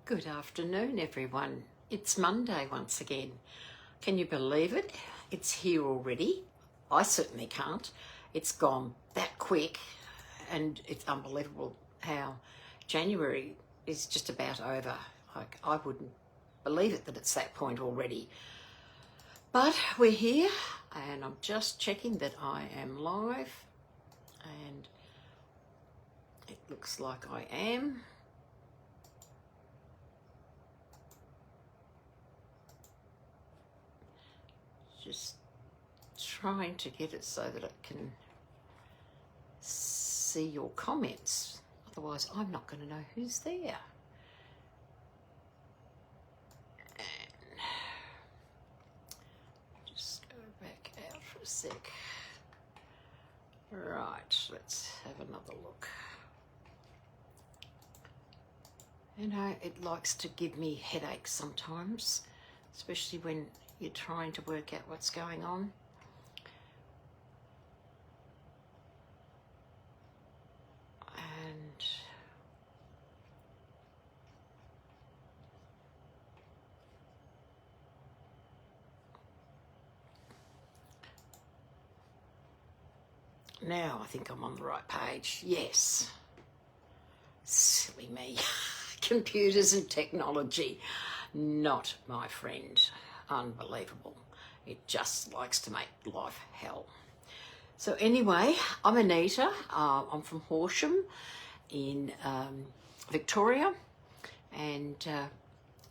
Good afternoon, everyone. It's Monday once again. Can you believe it? It's here already. I certainly can't. It's gone that quick, and it's unbelievable how January is just about over. Like, I wouldn't believe it that it's that point already. But we're here, and I'm just checking that I am live, and it looks like I am. Just trying to get it so that it can see your comments. Otherwise, I'm not going to know who's there. And just go back out for a sec. Right, let's have another look. You know, it likes to give me headaches sometimes, especially when you're trying to work out what's going on. And now I think I'm on the right page. Yes. Silly me. Computers and technology, not my friend. Unbelievable. It just likes to make life hell. So anyway, I'm Anita. I'm from Horsham in Victoria, and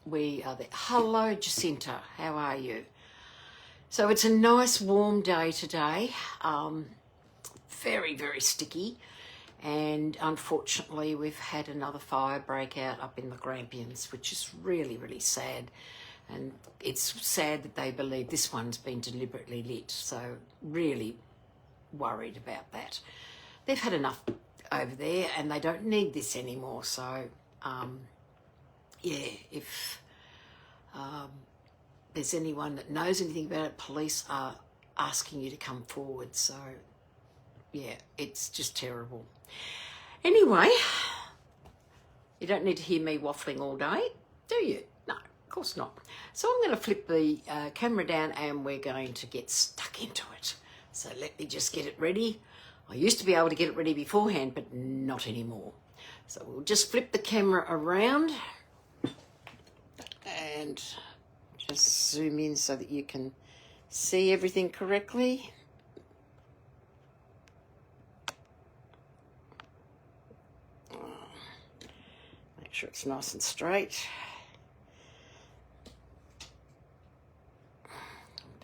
we are there. Hello, Jacinta. How are you? So it's a nice warm day today. Very, very sticky. And unfortunately, we've had another fire break out up in the Grampians, which is really, really sad. And it's sad that they believe this one's been deliberately lit. So really worried about that. They've had enough over there and they don't need this anymore. So, yeah, if there's anyone that knows anything about it, police are asking you to come forward. So, yeah, it's just terrible. Anyway, you don't need to hear me waffling all day, do you? No, of course not. So I'm going to flip the camera down and we're going to get stuck into it. So let me just get it ready. I used to be able to get it ready beforehand, but not anymore. So we'll just flip the camera around and just zoom in so that you can see everything correctly. Make sure it's nice and straight.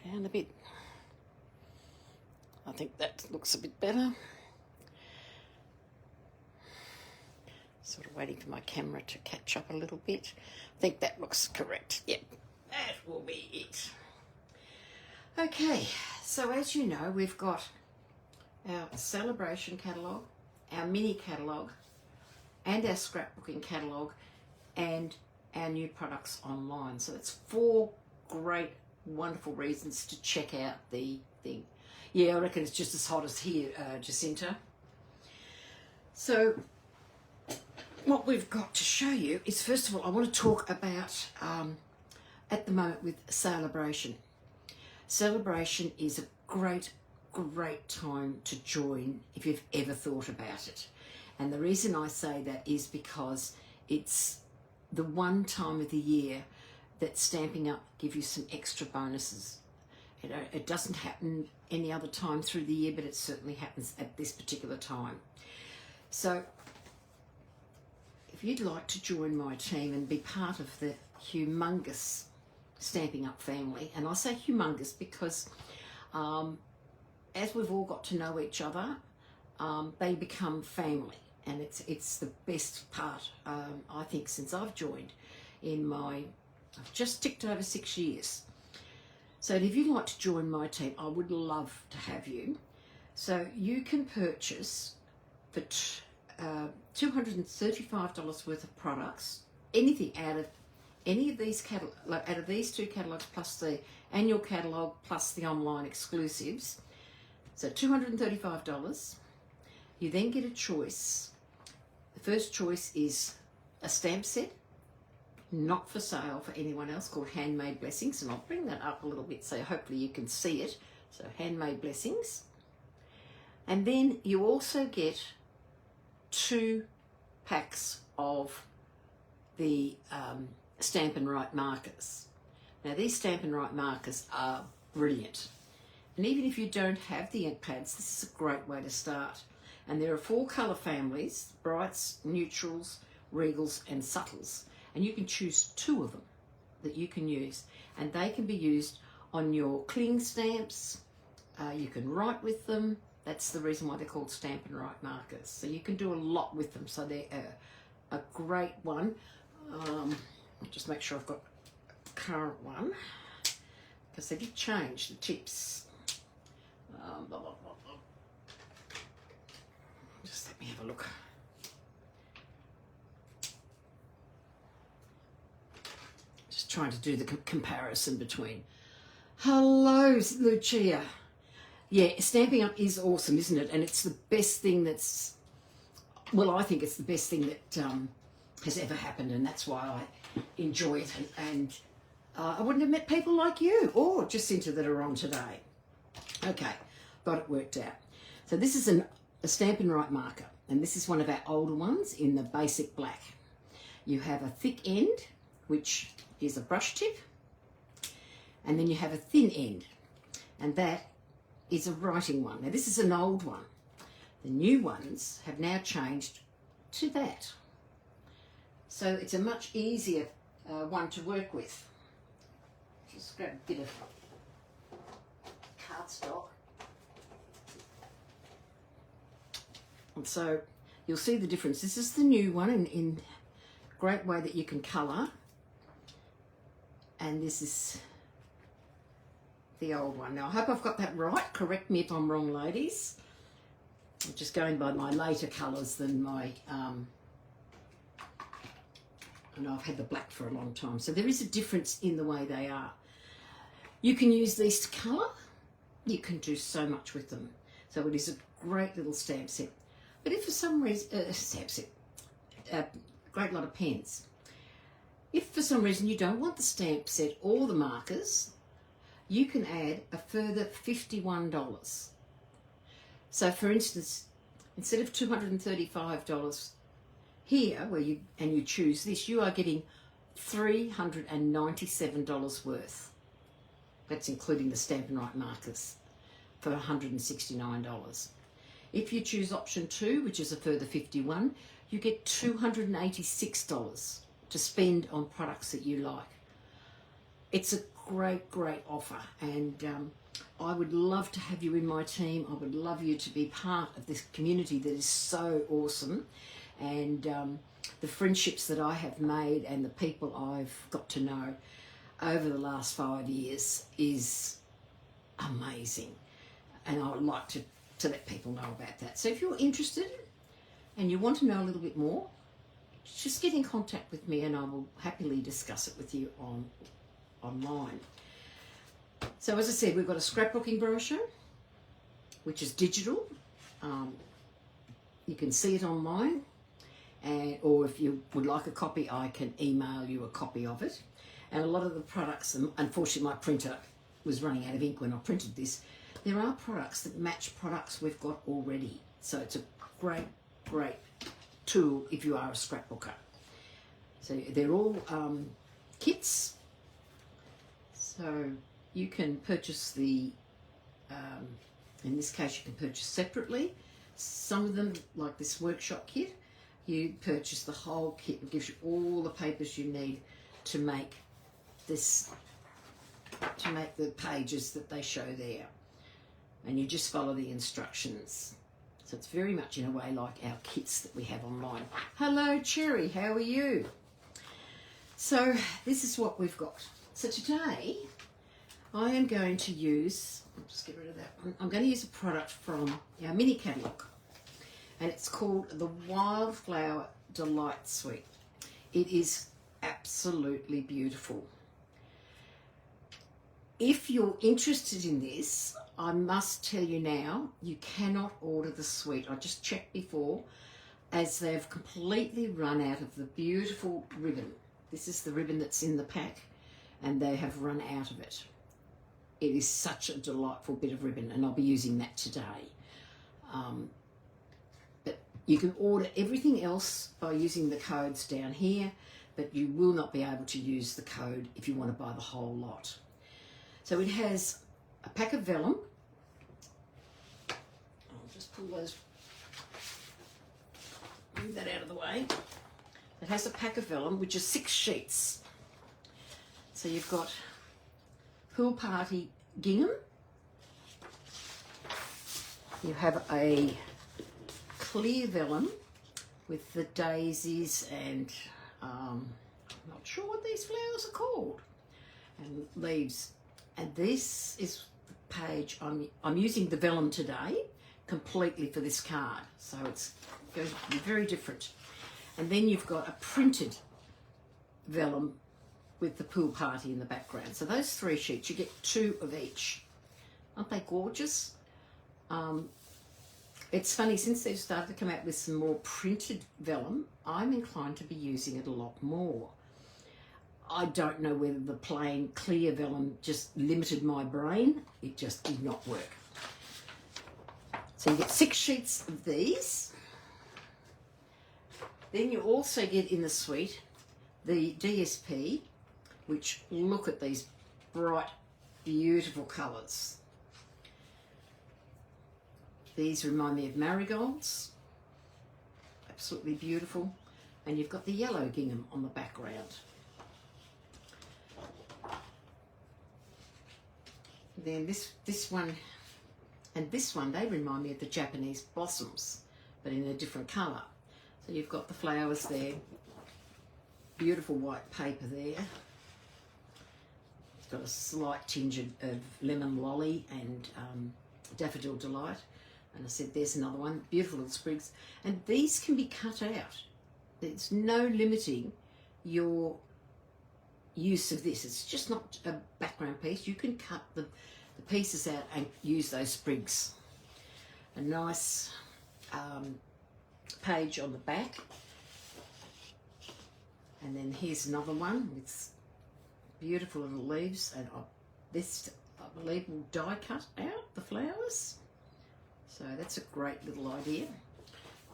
Down a bit. I think that looks a bit better. Sort of waiting for my camera to catch up a little bit. I think that looks correct. Yep, that will be it. Okay, so as you know, we've got our celebration catalogue, our mini catalogue, and our scrapbooking catalogue, and our new products online. So that's 4 great, wonderful reasons to check out the thing. Yeah, I reckon it's just as hot as here, Jacinta. So what we've got to show you is, first of all, I want to talk about, at the moment with Celebration. Celebration is a great, great time to join if you've ever thought about it. And the reason I say that is because it's the one time of the year that Stamping Up give you some extra bonuses. It doesn't happen any other time through the year, but it certainly happens at this particular time. So if you'd like to join my team and be part of the humongous Stamping Up family, and I say humongous because as we've all got to know each other, they become family. And it's the best part, I think, since I've joined I've just ticked over 6 years. So if you'd like to join my team, I would love to have you. So you can purchase for $235 worth of products, anything out of any of these out of these 2 catalogues, plus the annual catalogue, plus the online exclusives. So $235. You then get a choice. The first choice is a stamp set, not for sale for anyone else, called Handmade Blessings, and I'll bring that up a little bit so hopefully you can see it. So Handmade Blessings. And then you also get 2 packs of the Stamp and Write markers. Now these Stamp and Write markers are brilliant. And even if you don't have the ink pads, this is a great way to start. And there are 4 colour families: brights, neutrals, regals and subtles. And you can choose 2 of them that you can use. And they can be used on your cling stamps. You can write with them. That's the reason why they're called Stamp and Write markers. So you can do a lot with them. So they're a great one. I'll just make sure I've got a current one, because they did change the tips. Blah, blah, blah, blah. Just let me have a look. Just trying to do the comparison between. Hello, Lucia. Yeah, Stampin' Up is awesome, isn't it? And it's the best thing that's, well, I think it's the best thing that has ever happened, and that's why I enjoy it. And I wouldn't have met people like you or Jacinta that are on today. Okay, got it worked out. So this is a Stampin' Write marker, and this is one of our older ones in the basic black. You have a thick end, which is a brush tip, and then you have a thin end, and that is a writing one. Now this is an old one. The new ones have now changed to that. So it's a much easier one to work with. Just grab a bit of cardstock. And so you'll see the difference. This is the new one in a great way that you can colour. And this is the old one. Now I hope I've got that right. Correct me if I'm wrong, ladies. I'm just going by my later colours than my, I know I've had the black for a long time. So there is a difference in the way they are. You can use these to colour. You can do so much with them. So it is a great little stamp set. But if for some reason, stamp set, a great lot of pens. If for some reason you don't want the stamp set or the markers, you can add a further $51. So for instance, instead of $235 here, where you choose this, you are getting $397 worth. That's including the Stamp and Write markers for $169. If you choose option 2, which is a further $51, you get $286 to spend on products that you like. It's a great, great offer, and I would love to have you in my team. I would love you to be part of this community that is so awesome, and the friendships that I have made and the people I've got to know over the last 5 years is amazing, and I would like to let people know about that. So if you're interested and you want to know a little bit more, just get in contact with me and I will happily discuss it with you online. So as I said, we've got a scrapbooking brochure, which is digital. You can see it online, or if you would like a copy, I can email you a copy of it. And a lot of the products, unfortunately my printer was running out of ink when I printed this, there are products that match products we've got already. So it's a great, great tool if you are a scrapbooker. So they're all kits. So you can purchase the, in this case you can purchase separately. Some of them, like this workshop kit, you purchase the whole kit. It gives you all the papers you need to make this, to make the pages that they show there. And you just follow the instructions. So it's very much in a way like our kits that we have online. Hello Cherry, how are you? So this is what we've got. So today I am going to use, I'll just get rid of that one. I'm going to use a product from our mini catalogue, and it's called the Wildflower Delight Suite. It is absolutely beautiful. If you're interested in this, I must tell you now, you cannot order the suite. I just checked before, as they've completely run out of the beautiful ribbon. This is the ribbon that's in the pack, and they have run out of it. It is such a delightful bit of ribbon, and I'll be using that today. But you can order everything else by using the codes down here, but you will not be able to use the code if you want to buy the whole lot. So it has a pack of vellum. I'll just pull those, move that out of the way. It has a pack of vellum, which is 6 sheets. So you've got Pool Party gingham. You have a clear vellum with the daisies and I'm not sure what these flowers are called, and leaves. And this is the page, I'm using the vellum today completely for this card, so it's going to be very different. And then you've got a printed vellum with the Pool Party in the background. So those 3 sheets, you get 2 of each. Aren't they gorgeous? It's funny, since they've started to come out with some more printed vellum, I'm inclined to be using it a lot more. I don't know whether the plain clear vellum just limited my brain. It just did not work. So you get 6 sheets of these. Then you also get in the suite the DSP, which, look at these bright, beautiful colours. These remind me of marigolds, absolutely beautiful. And you've got the yellow gingham on the background. Then this one and this one, they remind me of the Japanese blossoms, but in a different colour. So you've got the flowers there, beautiful white paper there. It's got a slight tinge of lemon lolly and daffodil delight. And I said there's another one, beautiful little sprigs. And these can be cut out. There's no limiting your use of this. It's just not a background piece. You can cut the pieces out and use those sprigs. A nice page on the back. And then here's another one with beautiful little leaves. And this, I believe, will die cut out the flowers. So that's a great little idea.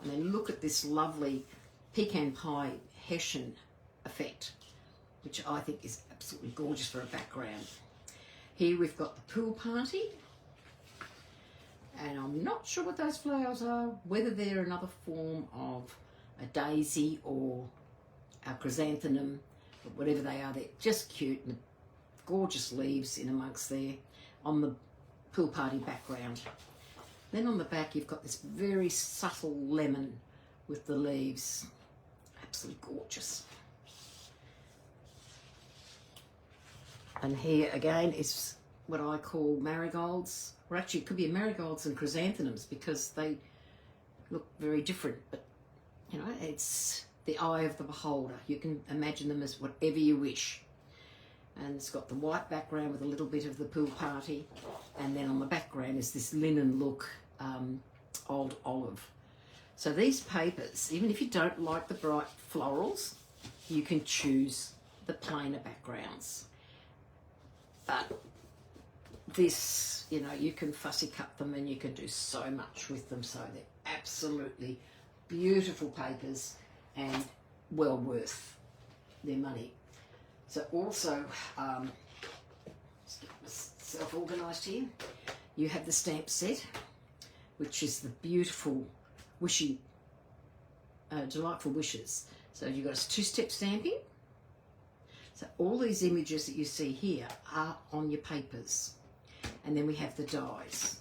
And then look at this lovely pecan pie Hessian effect, which I think is absolutely gorgeous for a background. Here we've got the Pool Party. And I'm not sure what those flowers are, whether they're another form of a daisy or a chrysanthemum, but whatever they are, they're just cute and gorgeous leaves in amongst there on the Pool Party background. Then on the back you've got this very subtle lemon with the leaves. Absolutely gorgeous. And here again is what I call marigolds. Or actually it could be marigolds and chrysanthemums because they look very different. But, you know, it's the eye of the beholder. You can imagine them as whatever you wish. And it's got the white background with a little bit of the Pool Party. And then on the background is this linen look, old olive. So these papers, even if you don't like the bright florals, you can choose the plainer backgrounds. But this, you know, you can fussy cut them and you can do so much with them. So they're absolutely beautiful papers and well worth their money. So also, let's get myself organised here. You have the stamp set, which is the beautiful wishing, delightful wishes. So you've got a 2-step stamping. So all these images that you see here are on your papers. And then we have the dies.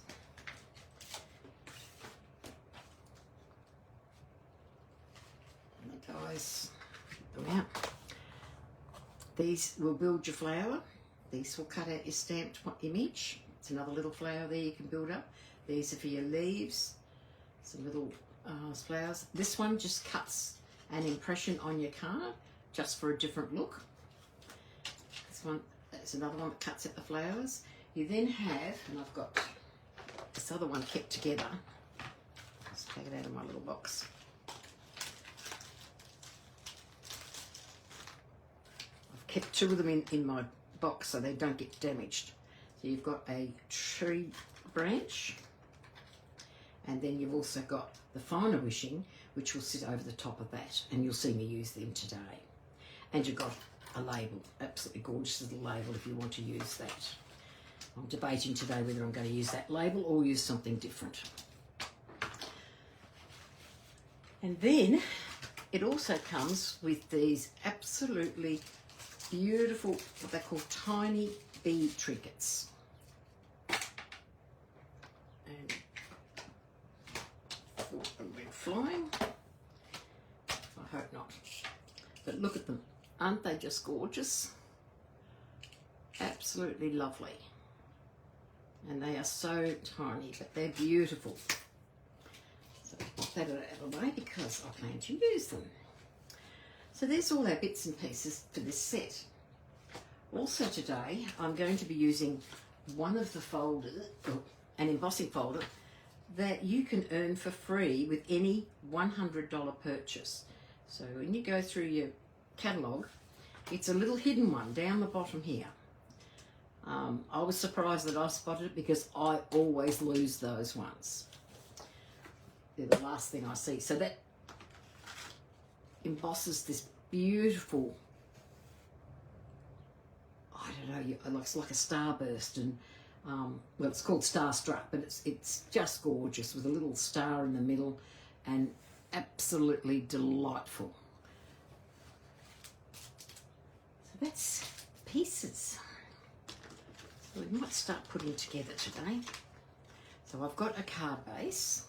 And the dies, put them out. These will build your flower. These will cut out your stamped image. It's another little flower there you can build up. These are for your leaves, some little flowers. This one just cuts an impression on your card, just for a different look. This one, that's another one that cuts out the flowers. You then have, and I've got this other one kept together. Let's take it out of my little box. kept two of them in my box so they don't get damaged. So you've got a tree branch, and then you've also got the finer wishing, which will sit over the top of that, and you'll see me use them today. And you've got a label, absolutely gorgeous little label if you want to use that. I'm debating today whether I'm going to use that label or use something different. And then it also comes with these absolutely beautiful, what they call tiny bead trinkets. And thought them went flying. I hope not. But look at them. Aren't they just gorgeous? Absolutely lovely. And they are so tiny, but they're beautiful. So I'll put that out of the way because I plan to use them. So there's all our bits and pieces for this set. Also today, I'm going to be using one of the folders, an embossing folder, that you can earn for free with any $100 purchase. So when you go through your catalogue, it's a little hidden one down the bottom here. I was surprised that I spotted it because I always lose those ones. They're the last thing I see. So that embosses this beautiful, I don't know, it looks like a starburst, and well, it's called Starstruck, but it's just gorgeous with a little star in the middle and absolutely delightful. So that's pieces. So we might start putting together today. So I've got a card base,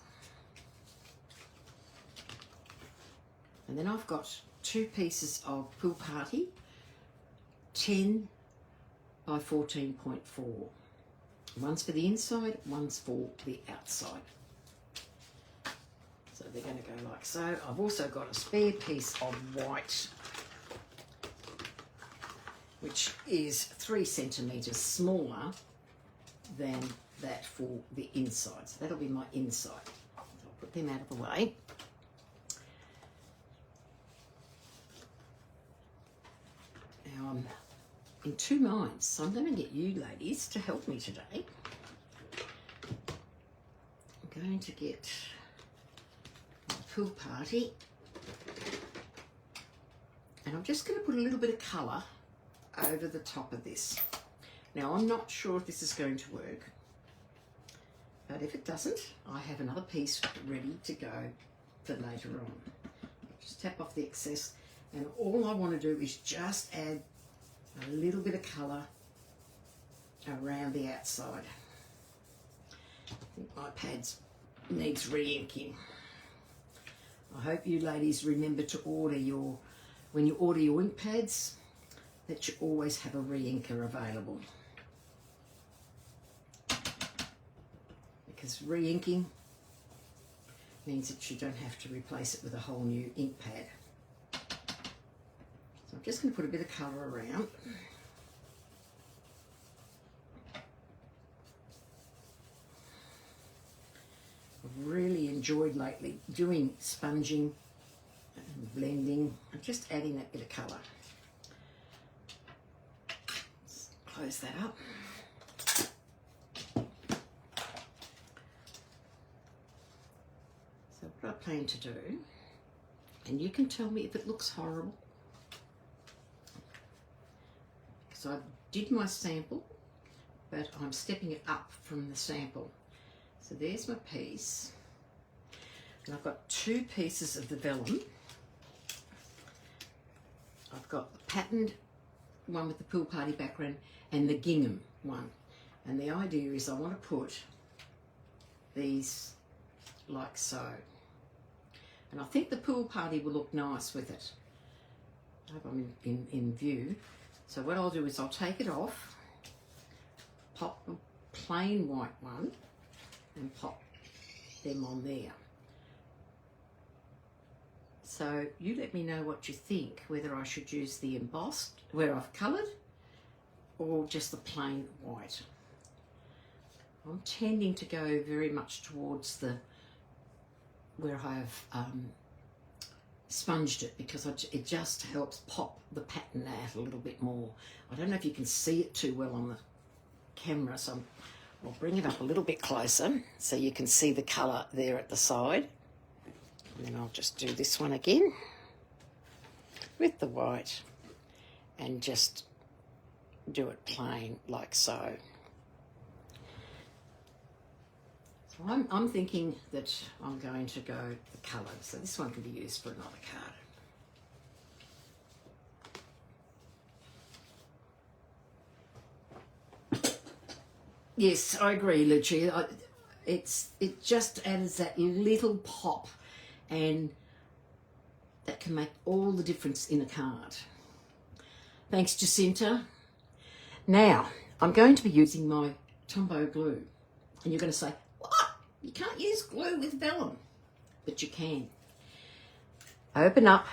and then I've got two pieces of Pool Party 10 by 14.4. One's for the inside, one's for the outside. So they're going to go like so. I've also got a spare piece of white, which is 3 centimetres smaller than that for the inside. So that'll be my inside. So I'll put them out of the way. Now I'm in two minds, so I'm going to get you ladies to help me today. I'm going to get my Pool Party, and I'm just going to put a little bit of colour over the top of this. Now I'm not sure if this is going to work, but if it doesn't, I have another piece ready to go for later on. Just tap off the excess, and all I want to do is just add a little bit of colour around the outside. I think my pads needs re-inking. I hope you ladies remember to order your, when you order your ink pads, that you always have a re-inker available. Because re-inking means that you don't have to replace it with a whole new ink pad. So I'm just going to put a bit of colour around. I've really enjoyed lately doing sponging and blending and just adding that bit of colour. Let's close that up. So what I plan to do, and you can tell me if it looks horrible. So I did my sample, but I'm stepping it up from the sample. So there's my piece, and I've got two pieces of the vellum. I've got the patterned one with the Pool Party background and the gingham one. And the idea is I want to put these like so. And I think the Pool Party will look nice with it. I hope I'm in view. So what I'll do is I'll take it off, pop a plain white one, and pop them on there. So you let me know what you think, whether I should use the embossed, where I've coloured, or just the plain white. I'm tending to go very much towards the, where I have sponged it because it just helps pop the pattern out a little bit more. I don't know if you can see it too well on the camera, so I'll bring it up a little bit closer so you can see the colour there at the side. And then I'll just do this one again with the white and just do it plain like so. So I'm thinking that I'm going to go the colour, so this one can be used for another card. Yes, I agree, Lucia. It just adds that little pop, and that can make all the difference in a card. Thanks, Jacinta. Now, I'm going to be using my Tombow glue, and you're going to say, what? You can't use glue with vellum, but you can. Open up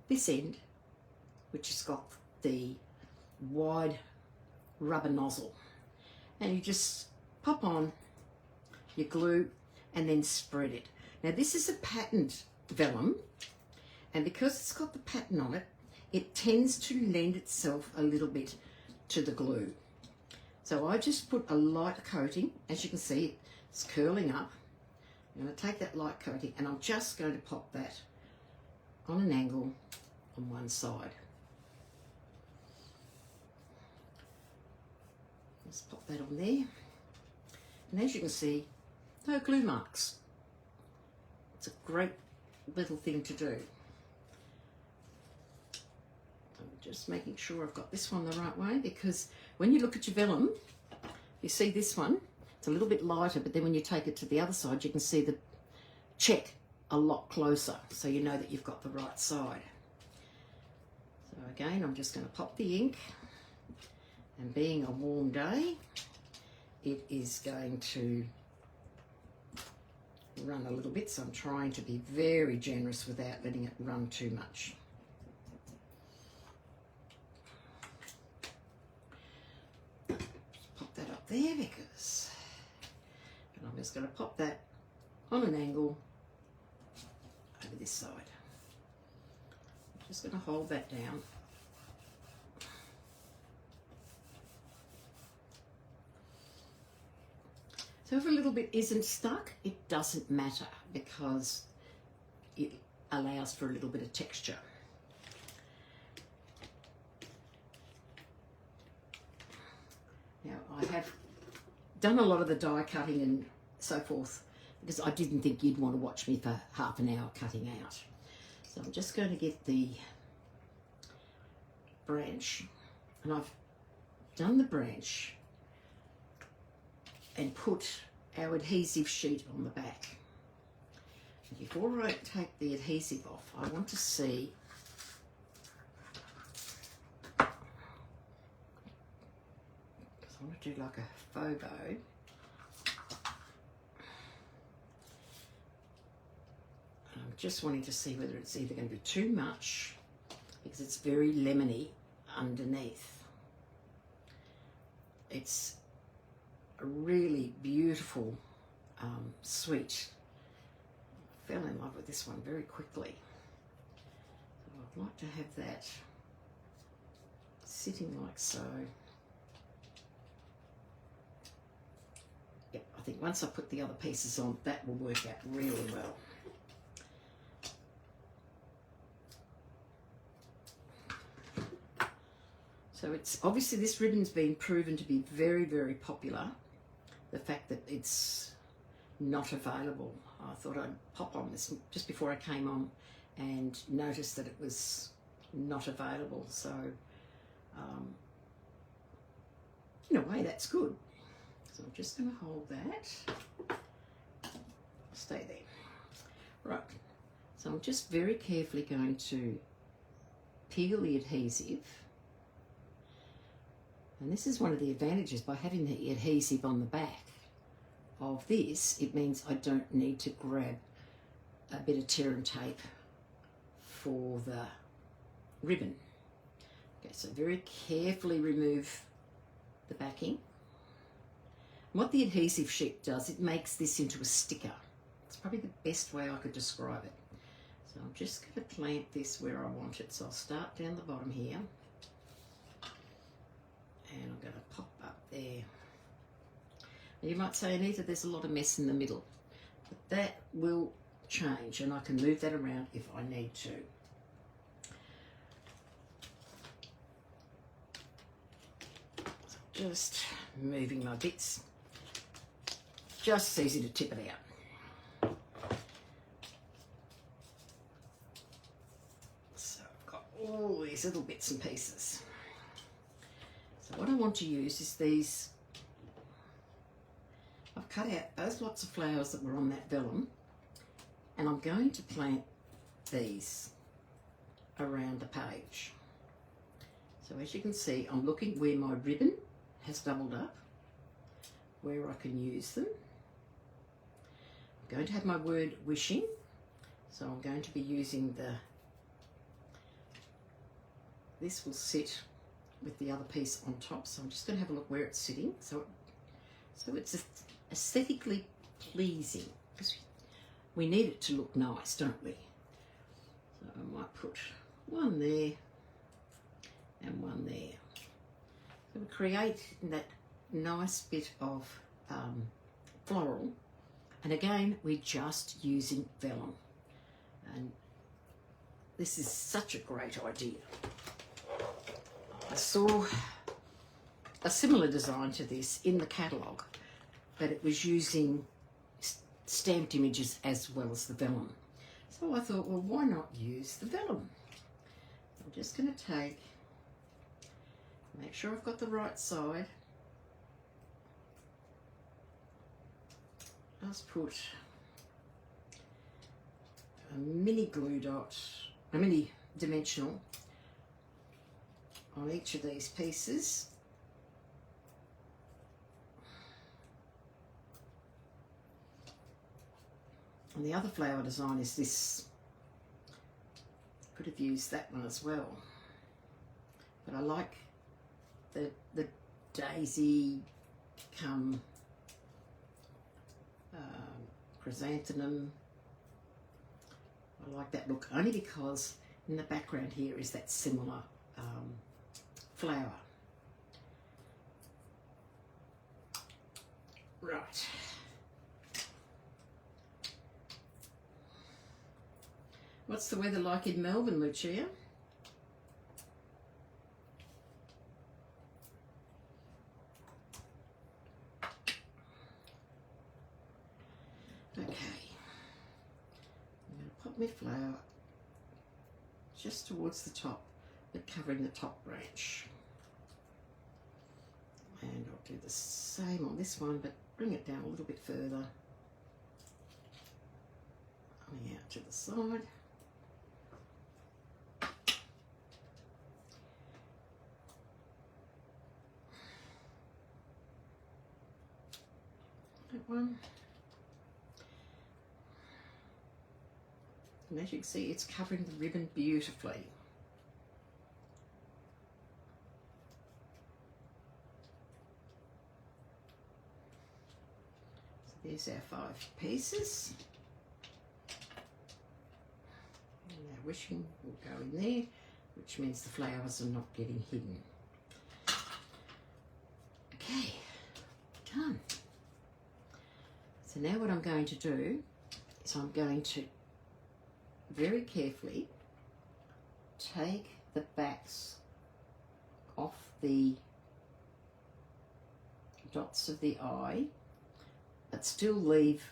this end, which has got the wide rubber nozzle, and you just pop on your glue and then spread it. Now this is a patterned vellum, and because it's got the pattern on it, it tends to lend itself a little bit to the glue. So I just put a light coating. As you can see, it's curling up. I'm going to take that light coating and I'm just going to pop that on an angle on one side. Just pop that on there. And as you can see, no glue marks. It's a great little thing to do. I'm just making sure I've got this one the right way, because when you look at your vellum, you see this one, it's a little bit lighter, but then when you take it to the other side, you can see the check a lot closer, so you know that you've got the right side. So again, I'm just going to pop the ink, and being a warm day, it is going to run a little bit, so I'm trying to be very generous without letting it run too much. Just pop that up there because, and I'm just going to pop that on an angle over this side. I'm just going to hold that down. So if a little bit isn't stuck, it doesn't matter because it allows for a little bit of texture. Now I have done a lot of the die cutting and so forth because I didn't think you'd want to watch me for half an hour cutting out. So I'm just going to get the branch, and I've done the branch and put our adhesive sheet on the back. Before I take the adhesive off, I want to see because I want to do like a faux bow. I'm just wanting to see whether it's either going to be too much because it's very lemony underneath. It's a really beautiful sweet. I fell in love with this one very quickly. So I'd like to have that sitting like so. Yep, I think once I put the other pieces on, that will work out really well. So it's obviously, this ribbon's been proven to be very, very popular. The fact that it's not available, I thought I'd pop on this just before I came on and noticed that it was not available. So in a way that's good. So I'm just going to hold that. Stay there. Right. So I'm just very carefully going to peel the adhesive. And this is one of the advantages by having the adhesive on the back of this. It means I don't need to grab a bit of tear and tape for the ribbon. Okay, so very carefully remove the backing. And what the adhesive sheet does, it makes this into a sticker. It's probably the best way I could describe it. So So I'm just going to plant this where I want it. So I'll start down the bottom here. And I'm going to pop up there. And you might say, Anita, there's a lot of mess in the middle. But that will change, and I can move that around if I need to. So just moving my bits. Just easy to tip it out. So I've got all these little bits and pieces. So what I want to use is these. I've cut out those lots of flowers that were on that vellum, and I'm going to plant these around the page. So as you can see, I'm looking where my ribbon has doubled up, where I can use them. I'm going to have my word wishing, so I'm going to be using this will sit with the other piece on top, so I'm just going to have a look where it's sitting, so it's aesthetically pleasing, because we need it to look nice, don't we? So I might put one there and one there. So we create that nice bit of floral, and again we're just using vellum, and this is such a great idea. I saw a similar design to this in the catalogue, but it was using stamped images as well as the vellum. So I thought, well, why not use the vellum? I'm just going to make sure I've got the right side. Just put a mini glue dot, a mini dimensional on each of these pieces. And the other flower design is this. Could have used that one as well, but I like the daisy come chrysanthemum. I like that look only because in the background here is that similar flower. Right. What's the weather like in Melbourne, Lucia? Okay. I'm going to pop my flower just towards the top, but covering the top branch. And I'll do the same on this one, but bring it down a little bit further. Coming out to the side. That one. And as you can see, it's covering the ribbon beautifully. So there's our 5 pieces. And our wishing will go in there, which means the flowers are not getting hidden. Okay, done. So now what I'm going to do is I'm going to very carefully take the backs off the dots of the eye, but still leave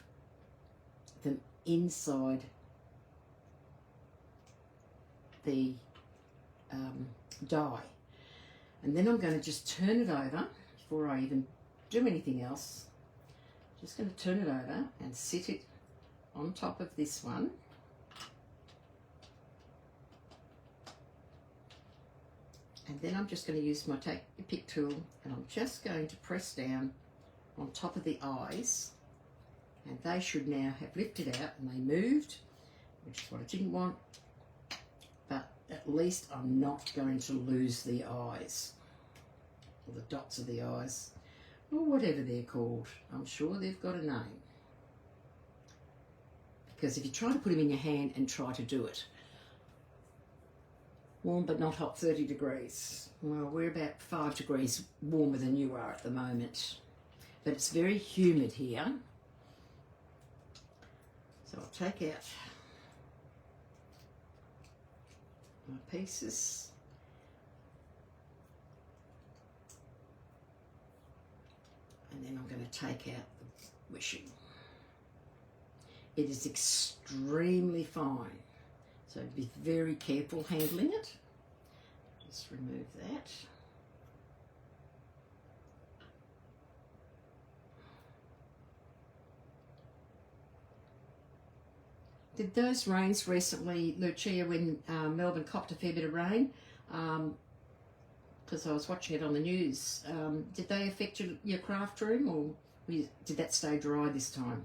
them inside the die. And then I'm going to just turn it over before I even do anything else. Just going to turn it over and sit it on top of this one. And then I'm just going to use my take your pick tool, and I'm just going to press down on top of the eyes, and they should now have lifted out and they moved, which is what I didn't want, but at least I'm not going to lose the eyes, or the dots of the eyes, or whatever they're called. I'm sure they've got a name, because if you try to put them in your hand and try to do it, warm but not hot, 30 degrees. Well, we're about 5 degrees warmer than you are at the moment, but it's very humid here. So I'll take out my pieces. And then I'm going to take out the wishing. It is extremely fine, so be very careful handling it. Just remove that. Did those rains recently, Lucia, when Melbourne copped a fair bit of rain, because I was watching it on the news, did they affect your craft room, or did that stay dry this time?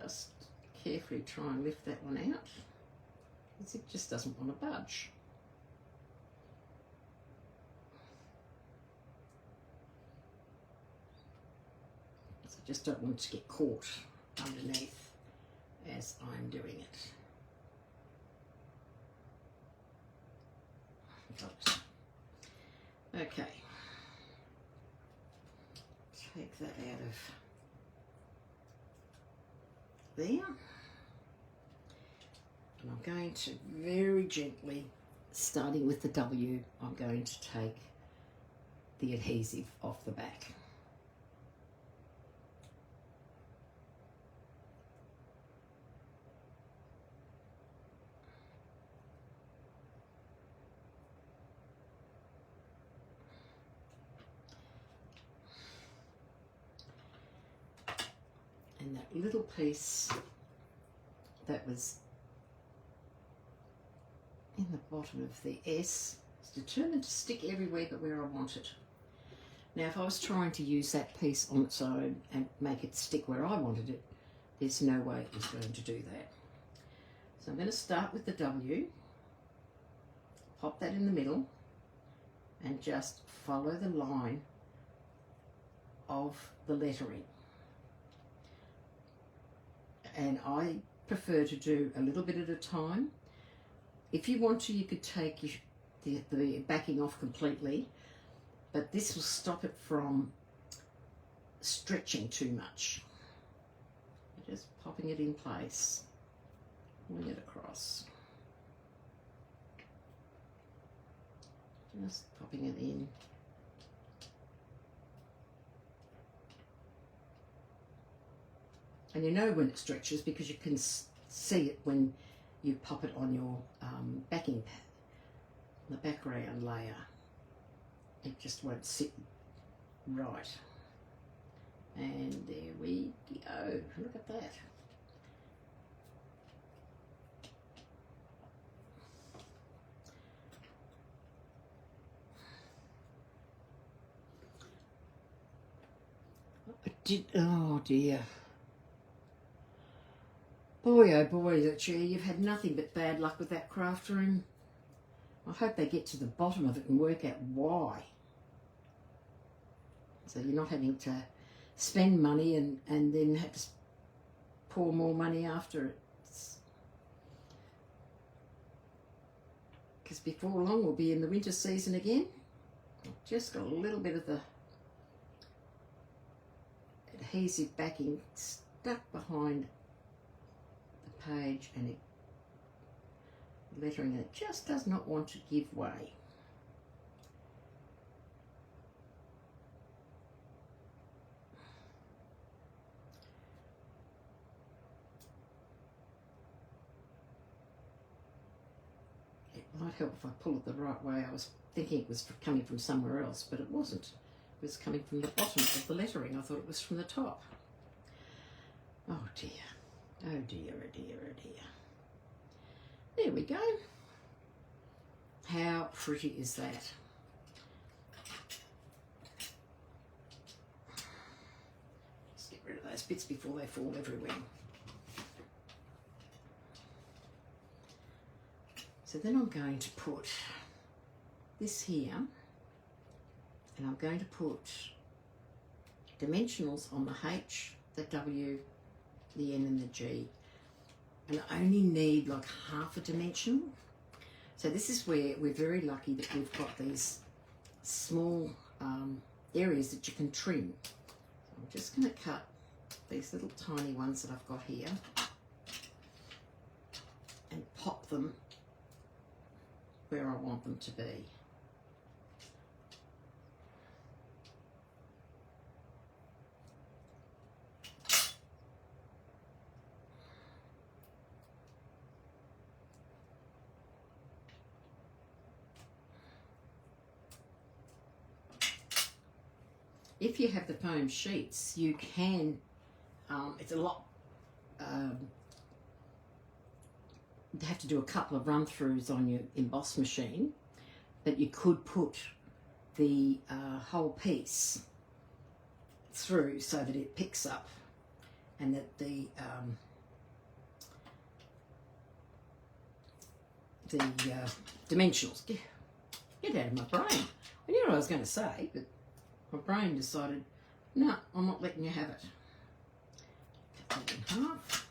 Just carefully try and lift that one out, because it just doesn't want to budge. So I just don't want it to get caught underneath as I'm doing it. Okay, take that out of there, and I'm going to very gently, starting with the W, I'm going to take the adhesive off the back. And that little piece that was in the bottom of the S is determined to stick everywhere but where I want it. Now, if I was trying to use that piece on its own and make it stick where I wanted it, there's no way it was going to do that. So I'm going to start with the W, pop that in the middle, and just follow the line of the lettering. And I prefer to do a little bit at a time. If you want to, you could take the backing off completely, but this will stop it from stretching too much. Just popping it in place, pulling it across. Just popping it in. And you know when it stretches because you can see it when you pop it on your backing pad, the background layer. It just won't sit right. And there we go. Look at that. Oh dear. Boy, oh boy, Lucia, you've had nothing but bad luck with that craft room. I hope they get to the bottom of it and work out why. So you're not having to spend money and then have to pour more money after it. Because before long we'll be in the winter season again. I've just got a little bit of the adhesive backing stuck behind the page, and lettering, and it just does not want to give way. It might help if I pull it the right way. I was thinking it was coming from somewhere else, but it wasn't. It was coming from the bottom of the lettering. I thought it was from the top. Oh dear. Oh dear, oh dear, oh dear. There we go. How pretty is that? Let's get rid of those bits before they fall everywhere. So then I'm going to put this here And I'm going to put dimensionals on the H, the W, the N and the G. And I only need like half a dimensional. So this is where we're very lucky that we've got these small areas that you can trim. So I'm just going to cut these little tiny ones that I've got here and pop them where I want them to be. If you have the foam sheets, you can, it's a lot, you have to do a couple of run-throughs on your emboss machine, but you could put the whole piece through so that it picks up and that the dimensionals, get out of my brain. I knew what I was going to say, but my brain decided, no, I'm not letting you have it. Cut that in half.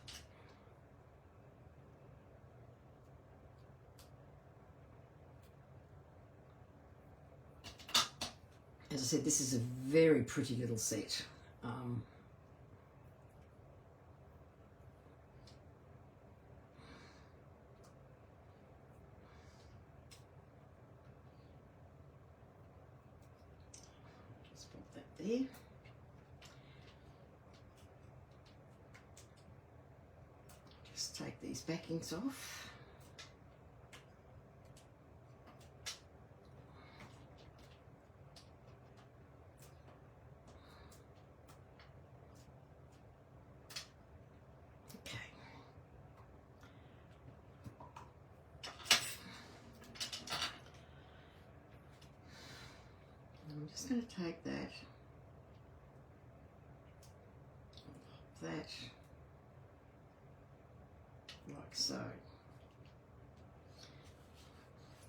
As I said, this is a very pretty little set. Just put that there. Just take these backings off. I'm just going to take that, like so.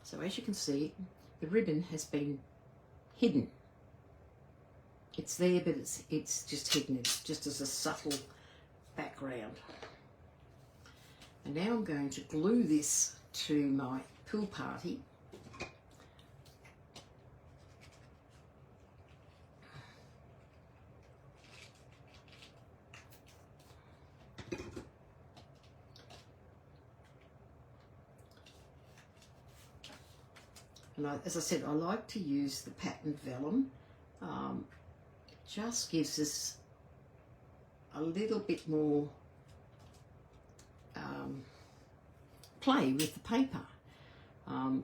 So as you can see, the ribbon has been hidden. It's there, but it's just hidden. It's just as a subtle background. And now I'm going to glue this to my pool party. And as I said, I like to use the patterned vellum. It just gives us a little bit more play with the paper. I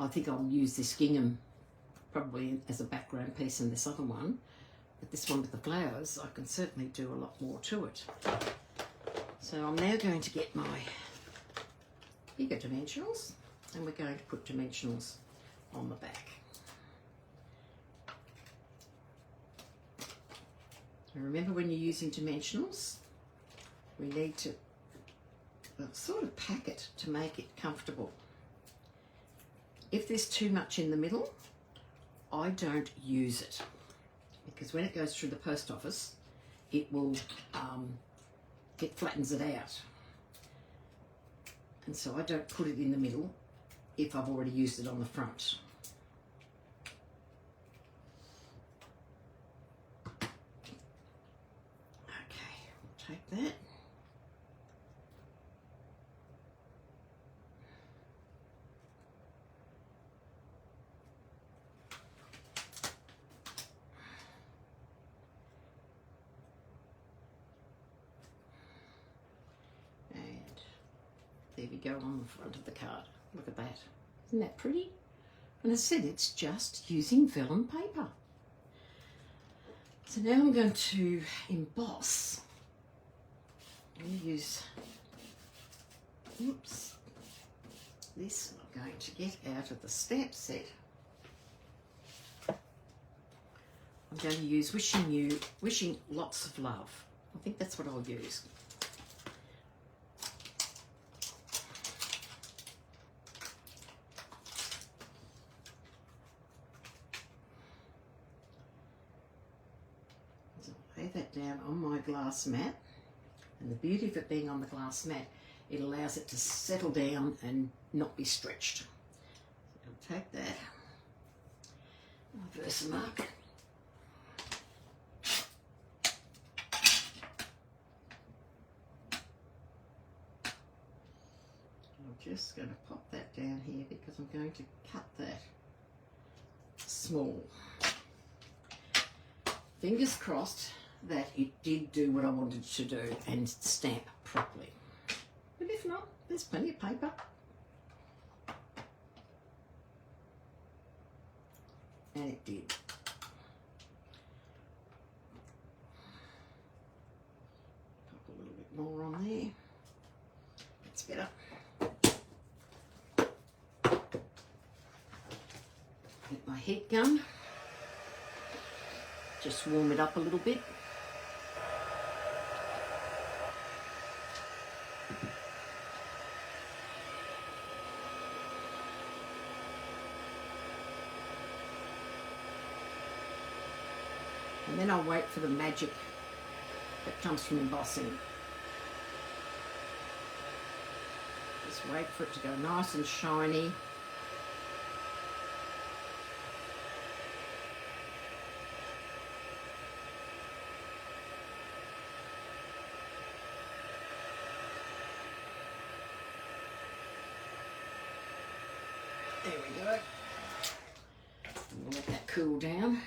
think I'll use this gingham probably as a background piece in this other one. But this one with the flowers, I can certainly do a lot more to it. So I'm now going to get my bigger dimensionals. And we're going to put dimensionals on the back. And remember, when you're using dimensionals, we need to sort of pack it to make it comfortable. If there's too much in the middle, I don't use it, because when it goes through the post office, it will, it flattens it out. And so I don't put it in the middle if I've already used it on the front. Okay, we'll take that. And there we go on the front of the card. Look at that. Isn't that pretty? And as I said, it's just using vellum paper. So now I'm going to emboss. I'm going to use, oops, this I'm going to get out of the stamp set. I'm going to use Wishing Lots of Love. I think that's what I'll use. that down on my glass mat. And the beauty of it being on the glass mat, it allows it to settle down and not be stretched. So I'll take that, my Versamark. I'm just going to pop that down here because I'm going to cut that small. Fingers crossed that it did do what I wanted it to do and stamp properly. But if not, there's plenty of paper. And it did. Pop a little bit more on there. That's better. Get my heat gun. Just warm it up a little bit. And then I'll wait for the magic that comes from embossing. Just wait for it to go nice and shiny. There we go. We'll let that cool down.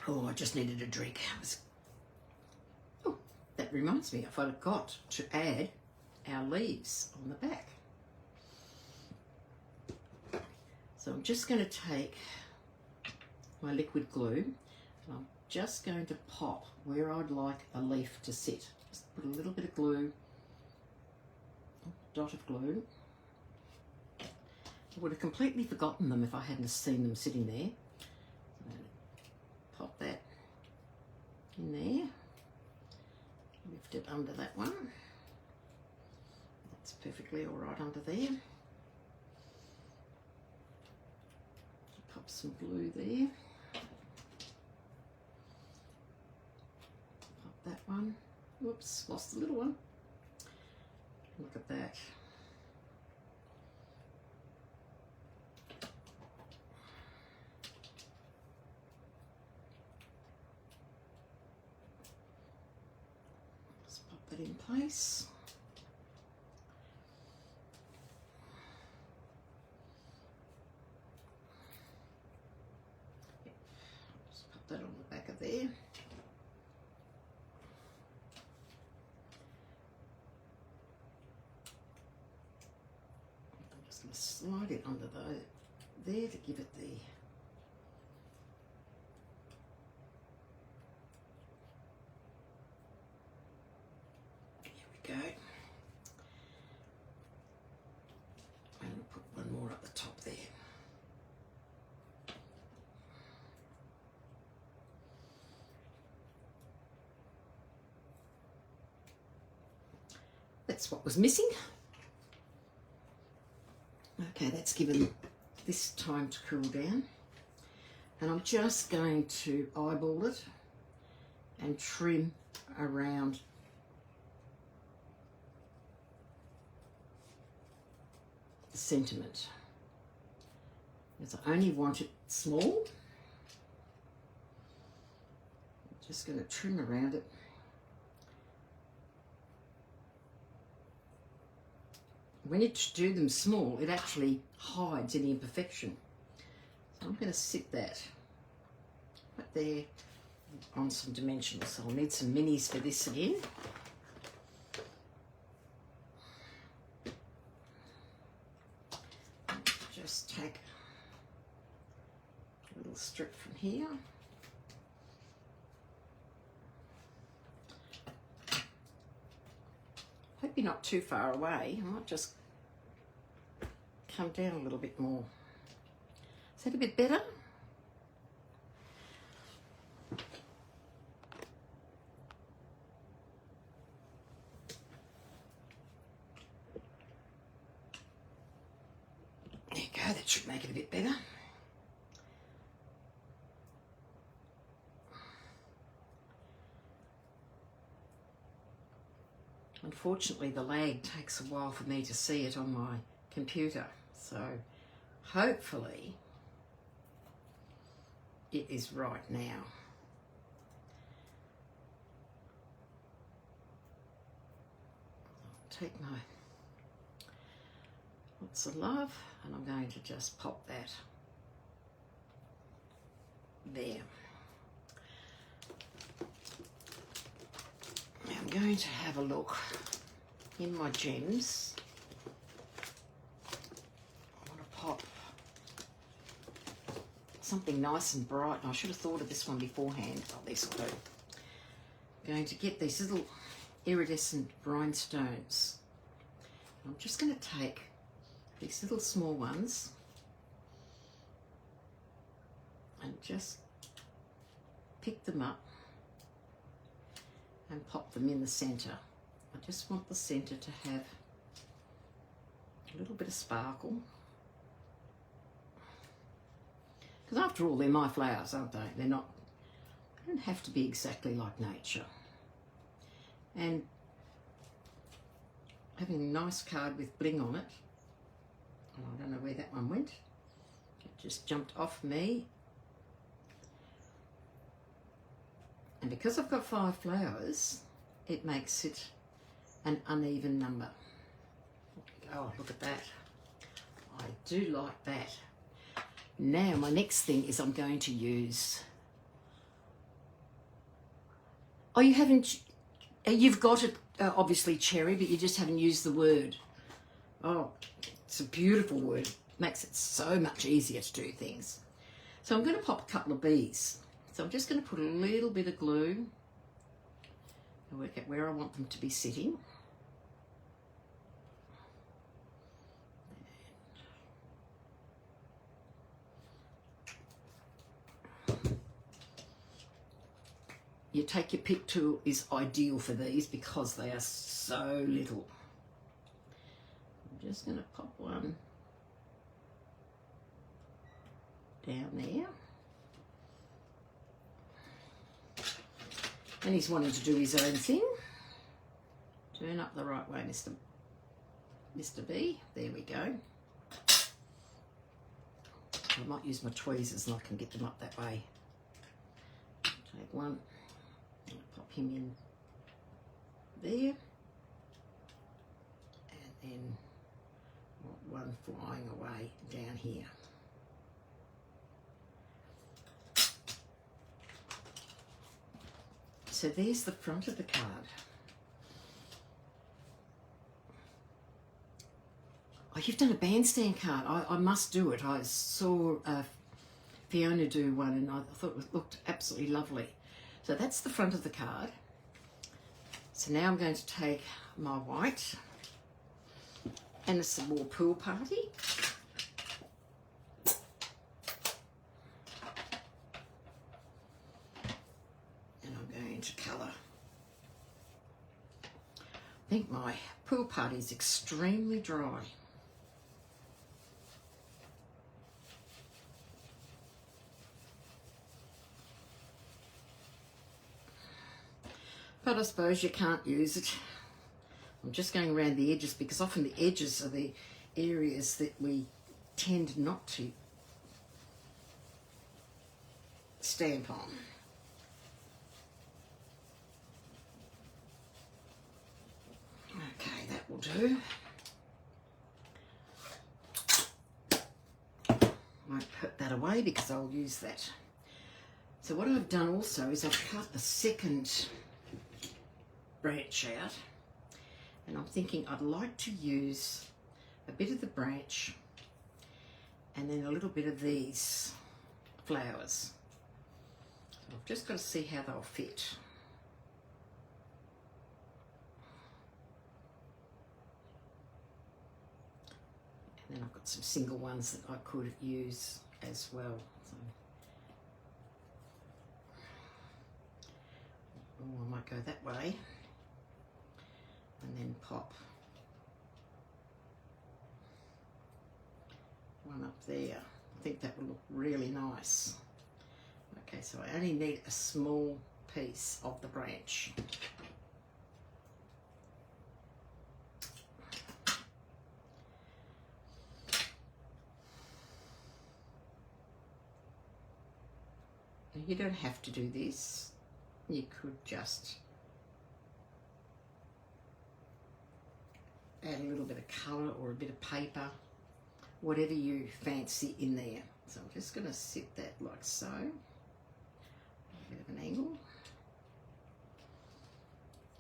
Oh, I just needed a drink. Oh, that reminds me, I forgot to add our leaves on the back. So I'm just going to take my liquid glue and I'm just going to pop where I'd like a leaf to sit. Just put a little bit of glue, a dot of glue. I would have completely forgotten them if I hadn't seen them sitting there. Pop that in there, lift it under that one. That's perfectly all right under there. Pop some glue there. Pop that one. Whoops, lost the little one. Look at that. In place. Just put that on the back of there. I'm just going to slide it under there to give it the go. And we'll put one more at the top there. That's what was missing. Okay, that's given this time to cool down. And I'm just going to eyeball it and trim around sentiment, because I only want it small. I'm just going to trim around it. When you do them small, it actually hides any imperfection. So I'm going to sit that right there on some dimensionals. So I'll need some minis for this again. Just take a little strip from here. Hope you're not too far away. I might just come down a little bit more. Is that a bit better? There you go, that should make it a bit better. Unfortunately, the lag takes a while for me to see it on my computer, so hopefully it is right now. I'll take my lots of love and I'm going to just pop that there. Now I'm going to have a look in my gems. I want to pop something nice and bright. And I should have thought of this one beforehand. Oh, this will do. I'm going to get these little iridescent rhinestones. I'm just going to take these little small ones and just pick them up and pop them in the centre. I just want the centre to have a little bit of sparkle. Because after all, they're my flowers, aren't they? They don't have to be exactly like nature. And having a nice card with bling on it. Oh, I don't know where that one went. It just jumped off me. And because I've got 5 flowers, it makes it an uneven number. Oh, look at that. I do like that. Now, my next thing is I'm going to use... Oh, you haven't... You've got it, obviously, cherry, but you just haven't used the word. Oh, it's a beautiful word. Makes it so much easier to do things. So I'm going to pop a couple of bees. So I'm just going to put a little bit of glue and work out where I want them to be sitting. Your take your pick tool is ideal for these because they are so little. I'm just going to pop one down there. And he's wanting to do his own thing. Turn up the right way, Mr. B. There we go. I might use my tweezers and I can get them up that way. Take one. Pop him in there, and then one flying away down here. So there's the front of the card. Oh, you've done a bandstand card. I must do it. I saw Fiona do one and I thought it looked absolutely lovely. So that's the front of the card. So now I'm going to take my white and it's a more pool party. And I'm going to colour. I think my pool party is extremely dry. But I suppose you can't use it. I'm just going around the edges because often the edges are the areas that we tend not to stamp on. Okay, that will do. Won't put that away because I'll use that. So what I've done also is I've cut a second branch out and I'm thinking I'd like to use a bit of the branch and then a little bit of these flowers. So I've just got to see how they'll fit. And then I've got some single ones that I could use as well. So, oh, I might go that way. And then pop one up there. I think that will look really nice. Okay, so I only need a small piece of the branch. You don't have to do this. You could just add a little bit of colour or a bit of paper, whatever you fancy in there. So I'm just going to sit that like so, a bit of an angle.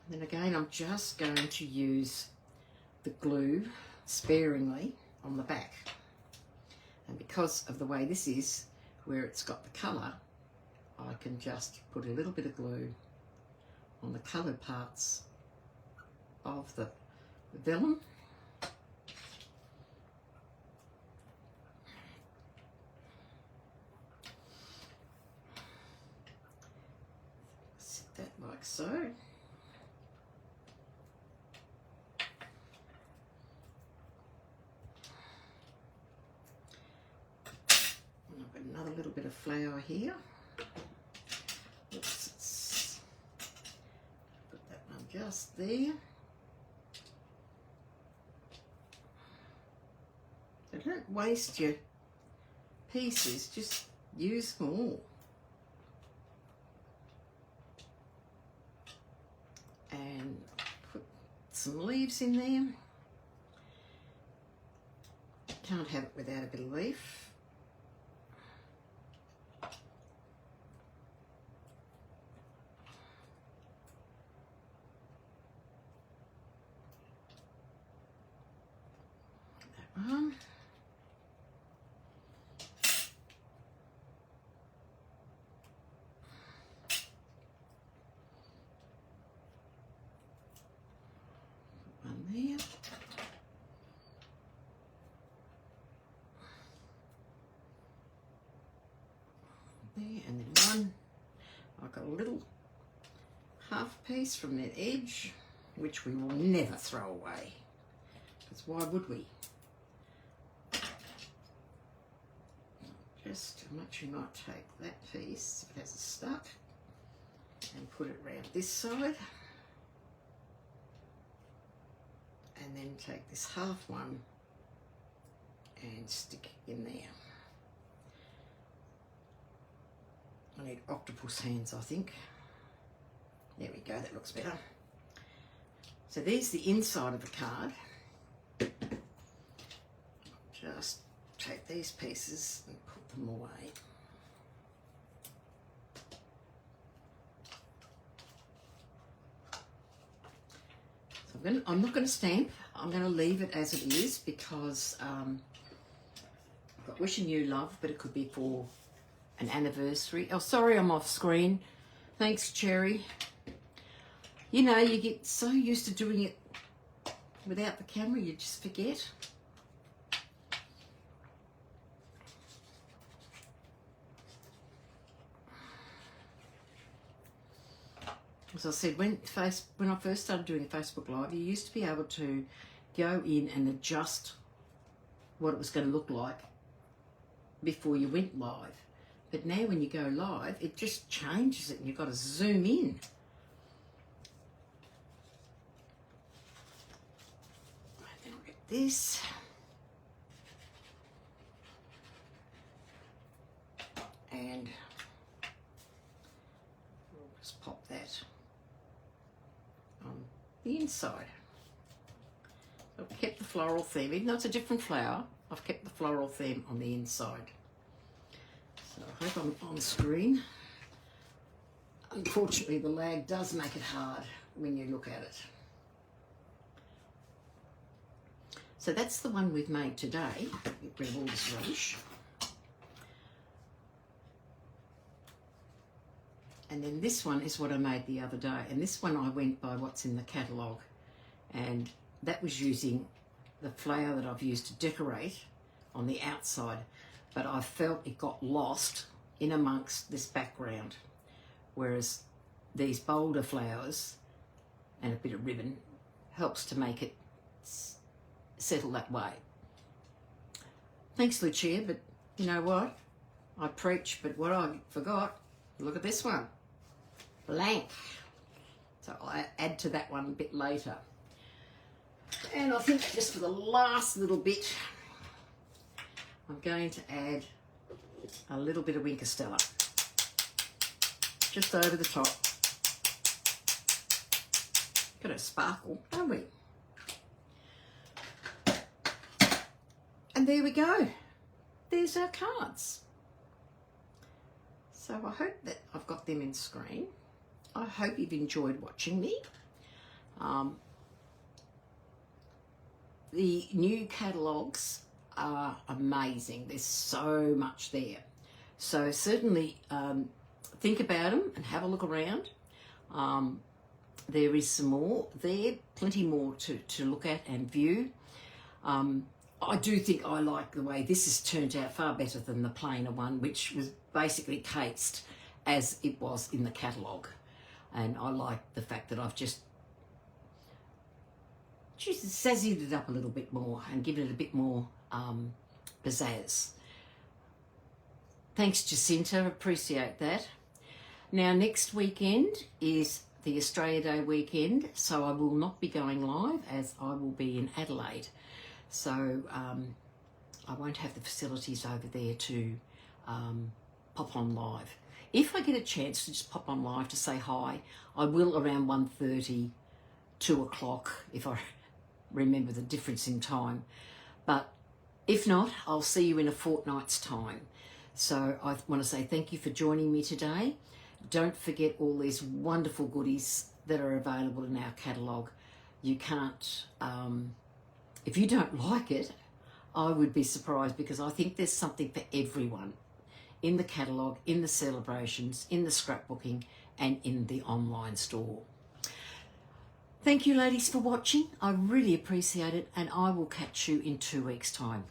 And then again, I'm just going to use the glue sparingly on the back. And because of the way this is, where it's got the colour, I can just put a little bit of glue on the coloured parts of the vellum. Sit that like so. And I've got another little bit of flour here. Oops, put that one just there. So don't waste your pieces, just use them all. And put some leaves in there. Can't have it without a bit of leaf. That one. One there. There, and then one, I've got a little half piece from that edge, which we will never throw away, because why would we? Just, I actually might take that piece, if it hasn't stuck, and put it around this side. And then take this half one and stick in there. I need octopus hands, I think. There we go, that looks better. So there's the inside of the card. Just take these pieces and put them away. So I'm not going to stamp. I'm going to leave it as it is because I've got wishing you love, but it could be for an anniversary. Oh, sorry, I'm off screen. Thanks, Cherry. You know, you get so used to doing it without the camera, you just forget. As I said, when I first started doing Facebook Live, you used to be able to go in and adjust what it was going to look like before you went live. But now when you go live, it just changes it and you've got to zoom in. And then I'll get this. And we'll just pop that on the inside. I've kept the floral theme, even though it's a different flower, I've kept the floral theme on the inside. So I hope I'm on screen. Unfortunately, the lag does make it hard when you look at it. So that's the one we've made today. Get rid of all this rubbish. And then this one is what I made the other day. And this one I went by what's in the catalogue. And that was using the flower that I've used to decorate on the outside. But I felt it got lost in amongst this background. Whereas these bolder flowers and a bit of ribbon helps to make it settle that way. Thanks, Lucia, but you know what? I preach, but what I forgot, look at this one. Blank. So I'll add to that one a bit later. And I think just for the last little bit, I'm going to add a little bit of Winker Stella. just over the top. Got a sparkle, don't we? And there we go. There's our cards. So I hope that I've got them in screen. I hope you've enjoyed watching me. The new catalogues are amazing. There's so much there. So certainly think about them and have a look around. There is some more there, plenty more to look at and view. I do think I like the way this has turned out far better than the plainer one, which was basically cased as it was in the catalogue. And I like the fact that I've just zazzied it up a little bit more and given it a bit more pizzazz. Thanks, Jacinta, appreciate that. Now, next weekend is the Australia Day weekend, so I will not be going live as I will be in Adelaide. So I won't have the facilities over there to pop on live. If I get a chance to just pop on live to say hi, I will around 1:30, 2 o'clock, if I remember the difference in time. But if not, I'll see you in a fortnight's time. So I want to say thank you for joining me today. Don't forget all these wonderful goodies that are available in our catalogue. You can't, if you don't like it, I would be surprised, because I think there's something for everyone in the catalogue, in the celebrations, in the scrapbooking, and in the online store. Thank you, ladies, for watching. I really appreciate it, and I will catch you in 2 weeks' time.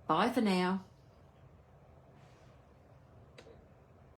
Bye for now.